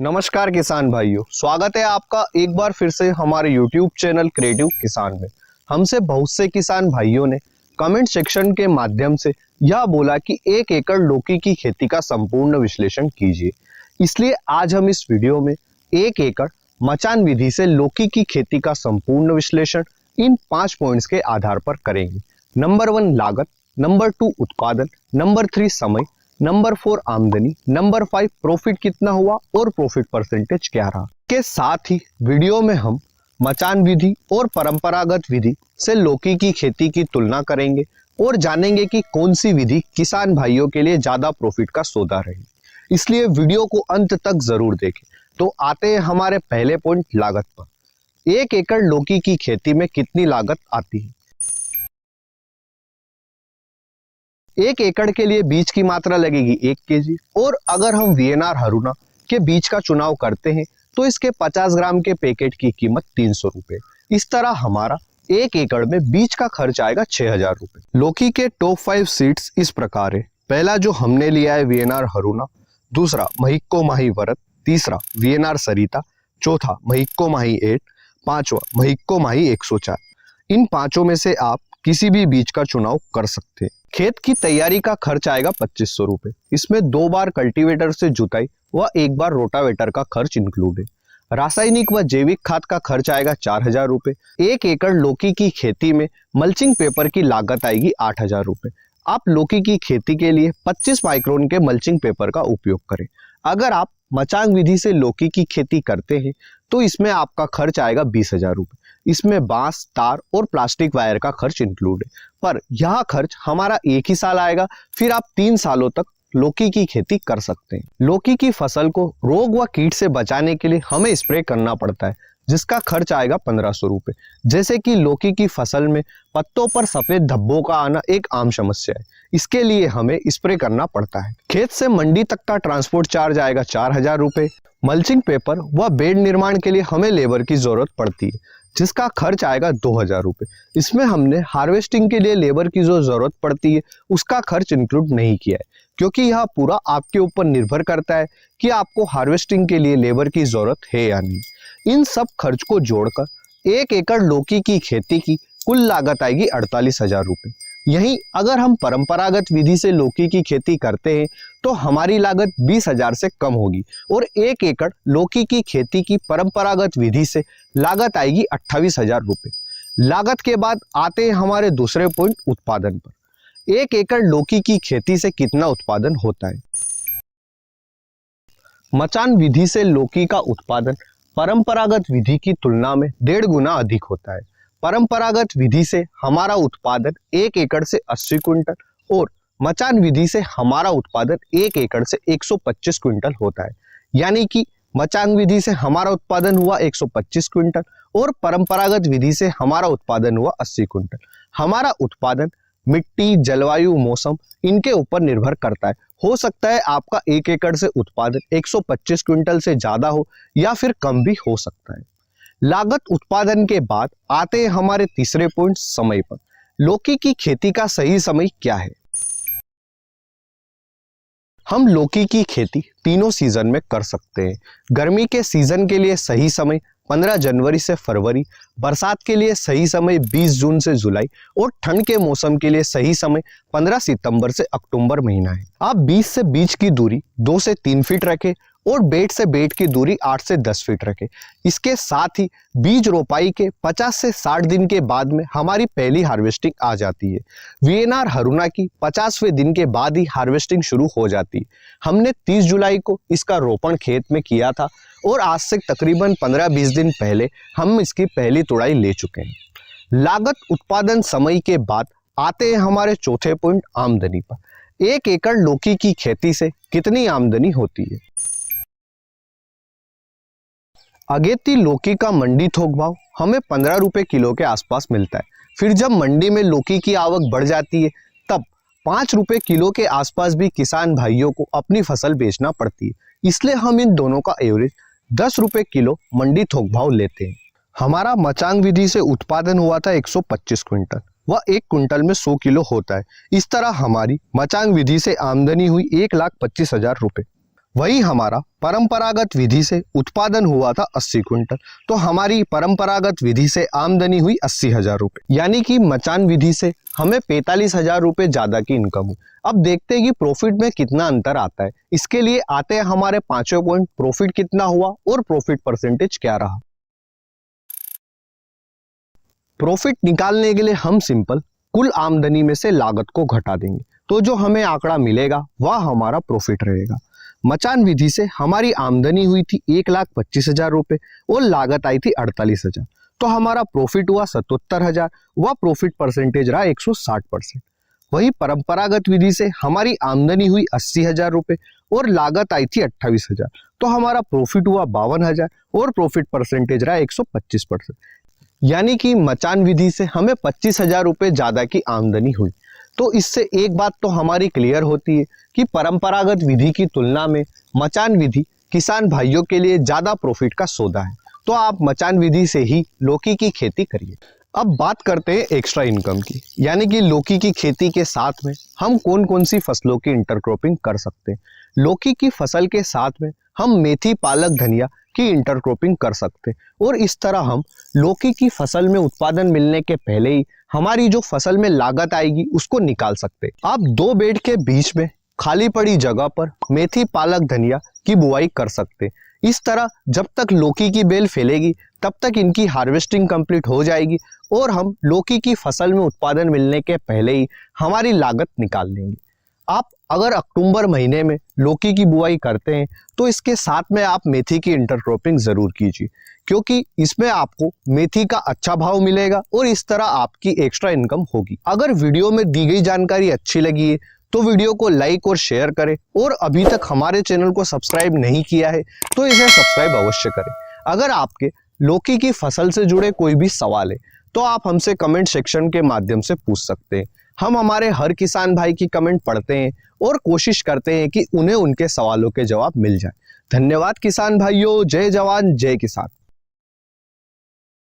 नमस्कार किसान भाइयों, स्वागत है आपका एक बार फिर से हमारे YouTube चैनल क्रिएटिव किसान में। हमसे बहुत से किसान भाइयों ने कमेंट सेक्शन के माध्यम से यह बोला कि 1 एकड़ लौकी की खेती का संपूर्ण विश्लेषण कीजिए। इसलिए आज हम इस वीडियो में 1 एकड़ मचान विधि से लौकी की खेती का संपूर्ण विश्लेषण इन 5 पॉइंट्स के आधार पर करेंगे। नंबर 1 लागत, नंबर 2 उत्पादन, नंबर 3 समय, नंबर 4 आमदनी, नंबर 5 प्रॉफिट कितना हुआ और प्रॉफिट परसेंटेज क्या रहा। के साथ ही वीडियो में हम मचान विधि और परंपरागत विधि से लौकी की खेती की तुलना करेंगे और जानेंगे कि कौन सी विधि किसान भाइयों के लिए ज्यादा प्रॉफिट का सौदा रही। इसलिए वीडियो को अंत तक जरूर देखें। तो आते हैं हमारे पहले पॉइंट लागत पर। 1 एकड़ लौकी की खेती में कितनी लागत आती है। 1 एकड़ के लिए बीज की मात्रा लगेगी 1 केजी और अगर हम वीएनआर हरुणा के बीज का चुनाव करते हैं तो इसके 50 ग्राम के पैकेट की कीमत 300 रुपए। इस तरह हमारा 1 एकड़ में बीज का खर्च आएगा 6000 रुपए। लौकी के टॉप 5 सीड्स इस प्रकार है। पहला जो हमने लिया है वीएनआर हरुणा, दूसरा महिक्को माही वरद, तीसरा वीएनआर सरिता, चौथा महिक्को माही 8, पांचवा महिक्को माही 104। इन पांचों में से आप किसी भी बीज का चुनाव कर सकते हैं। खेत की तैयारी का खर्च आएगा 2500 रुपए। इसमें 2 बार कल्टीवेटर से जुताई व 1 बार रोटावेटर का खर्च इंक्लूड है। रासायनिक व जैविक खाद का खर्च आएगा 4000 रुपए। 1 एकड़ लौकी की खेती में मल्चिंग पेपर की लागत आएगी 8000 रुपए। आप लौकी की खेती के लिए 25 माइक्रोन के मल्चिंग पेपर का उपयोग करें। अगर आप मचान विधि से लौकी की खेती करते हैं तो इसमें आपका खर्च आएगा 20,000 रुपए। इसमें बांस, तार और प्लास्टिक वायर का खर्च इंक्लूड है। पर यह खर्च हमारा एक ही साल आएगा, फिर आप 3 सालों तक लौकी की खेती कर सकते हैं। लौकी की फसल को रोग व कीट से बचाने के लिए हमें स्प्रे करना पड़ता है, जिसका खर्च आएगा 1500 रुपए। जैसे कि लौकी की फसल में पत्तों पर सफेद धब्बों का आना एक आम समस्या है, इसके लिए हमें स्प्रे करना पड़ता है। खेत से मंडी तक का ट्रांसपोर्ट चार्ज आएगा 4000 रुपए। मल्चिंग पेपर व बेड निर्माण के लिए हमें लेबर की जरूरत पड़ती है, जिसका खर्च आएगा 2000 रुपए। इसमें हमने हार्वेस्टिंग के लिए लेबर की जो जरूरत पड़ती है उसका खर्च इंक्लूड नहीं किया है, क्योंकि यह पूरा आपके ऊपर निर्भर करता है कि आपको हार्वेस्टिंग के लिए लेबर की जरूरत है या नहीं। इन सब खर्च को जोड़कर 1 एकड़ लौकी की खेती की कुल लागत आएगी 48,000 रुपए। यहीं अगर हम परंपरागत विधि से लौकी की खेती करते हैं तो हमारी लागत 20,000 से कम होगी और 1 एकड़ लौकी की खेती की परंपरागत विधि से लागत आएगी 28,000 रुपए। लागत के बाद आते हैं हमारे दूसरे पॉइंट उत्पादन पर। 1 एकड़ लौकी की खेती से कितना उत्पादन होता है। मचान विधि से लौकी का उत्पादन परंपरागत विधि की तुलना में 1.5 गुना अधिक होता है। परंपरागत विधि से हमारा उत्पादन 1 एकड़ से 80 क्विंटल और मचान विधि से हमारा उत्पादन 1 एकड़ से 125 क्विंटल होता है। यानी कि मचान विधि से हमारा उत्पादन हुआ 125 क्विंटल और परंपरागत विधि से हमारा उत्पादन हुआ 80 क्विंटल। हमारा उत्पादन मिट्टी, जलवायु, मौसम इनके ऊपर निर्भर करता है। हो सकता है आपका 1 एकड़ से उत्पादन 125 क्विंटल से ज्यादा हो या फिर कम भी हो सकता है। लागत उत्पादन के बाद आते हैं हमारे तीसरे पॉइंट समय पर। लौकी की खेती का सही समय क्या है। हम लौकी की खेती तीनों सीजन में कर सकते हैं। गर्मी के सीजन के लिए सही समय 15 जनवरी से फरवरी, बरसात के लिए सही समय 20 जून से जुलाई और ठंड के मौसम के लिए सही समय 15 सितंबर से अक्टूबर महीना है। आप बीज से बीज की दूरी 2 से 3 फीट रखें और बेड से बेड की दूरी 8 से 10 फीट रखें। इसके साथ ही बीज रोपाई के 50 से 60 दिन के बाद में हमारी पहली हार्वेस्टिंग आ जाती है। वीएनआर हरुणा की 50वें दिन के बाद ही हार्वेस्टिंग शुरू हो जाती है। हमने 30 जुलाई को इसका रोपण खेत में किया था और आज से तकरीबन 15-20 दिन पहले हम इसकी पहली तुड़ाई ले चुके हैं। लागत उत्पादन समय के बाद आते हैं हमारे चौथे पॉइंट आमदनी पर। 1 एकड़ लौकी की खेती से कितनी आमदनी होती है। अगेती लौकी का मंडी थोक भाव हमें 15 रुपए किलो के आसपास मिलता है। फिर जब मंडी में लौकी की आवक बढ़ जाती है तब 5 रुपए किलो के आसपास भी किसान भाइयों को अपनी फसल बेचना पड़ती है। इसलिए हम इन दोनों का एवरेज 10 रुपए किलो मंडी थोक भाव लेते हैं। हमारा मचांग विधि से उत्पादन हुआ था 125 क्विंटल, वह 1 क्विंटल में 100 किलो होता है। इस तरह हमारी मचांग विधि से आमदनी हुई 1,25,000 रुपए। वही हमारा परंपरागत विधि से उत्पादन हुआ था 80 क्विंटल। तो हमारी परंपरागत विधि से आमदनी हुई 80,000 रुपए, यानी कि मचान विधि से हमें 45,000 रुपए ज्यादा की इनकम हुई। अब देखते हैं कि प्रॉफिट में कितना अंतर आता है। इसके लिए आते हैं हमारे पांचों पॉइंट, प्रॉफिट कितना हुआ और प्रॉफिट परसेंटेज क्या रहा। प्रॉफिट निकालने के लिए हम सिंपल कुल आमदनी में से लागत को घटा देंगे, तो जो हमें आंकड़ा मिलेगा वह हमारा प्रॉफिट रहेगा। मचान विधि से हमारी आमदनी हुई थी 1,25,000 रुपए और लागत आई थी 48,000, तो हमारा प्रॉफिट हुआ 77,000, वह प्रॉफिट परसेंटेज रहा 160%। वही परंपरागत विधि से हमारी आमदनी हुई 80,000 रुपए और लागत आई थी 28,000, तो हमारा प्रॉफिट हुआ 52,000 और प्रॉफिट परसेंटेज रहा 125%। यानी कि मचान विधि से हमें 25,000 रुपए ज्यादा की आमदनी हुई। तो इससे एक बात तो हमारी क्लियर होती है कि परंपरागत विधि की तुलना में मचान विधि किसान भाइयों के लिए ज्यादा प्रॉफिट का सौदा है। तो आप मचान विधि से ही लौकी की खेती करिए। अब बात करते हैं एक्स्ट्रा इनकम की, यानी कि लौकी की खेती के साथ में हम कौन कौन सी फसलों की इंटरक्रॉपिंग कर सकते हैं। लौकी की फसल के साथ में हम मेथी, पालक, धनिया की इंटरक्रॉपिंग कर सकते हैं और इस तरह हम लौकी की फसल में उत्पादन मिलने के पहले ही हमारी जो फसल में लागत आएगी उसको निकाल सकते हैं। आप 2 बेड के बीच में खाली पड़ी जगह पर मेथी, पालक, धनिया की बुआई कर सकते हैं। इस तरह जब तक लौकी की बेल फैलेगी तब तक इनकी हार्वेस्टिंग कंप्लीट हो जाएगी और हम लौकी की फसल में उत्पादन मिलने के पहले ही हमारी लागत निकाल लेंगे। आप अगर अक्टूबर महीने में लौकी की बुआई करते हैं तो इसके साथ में आप मेथी की इंटरक्रॉपिंग जरूर कीजिए, क्योंकि इसमें आपको मेथी का अच्छा भाव मिलेगा और इस तरह आपकी एक्स्ट्रा इनकम होगी। अगर वीडियो में दी गई जानकारी अच्छी लगी है तो वीडियो को लाइक और शेयर करें और अभी तक हमारे चैनल को सब्सक्राइब नहीं किया है तो इसे सब्सक्राइब अवश्य करें। अगर आपके लौकी की फसल से जुड़े कोई भी सवाल है तो आप हमसे कमेंट सेक्शन के माध्यम से पूछ सकते हैं। हम हमारे हर किसान भाई की कमेंट पढ़ते हैं और कोशिश करते हैं कि उन्हें उनके सवालों के जवाब मिल जाए। धन्यवाद किसान भाइयों। जय जवान जय किसान।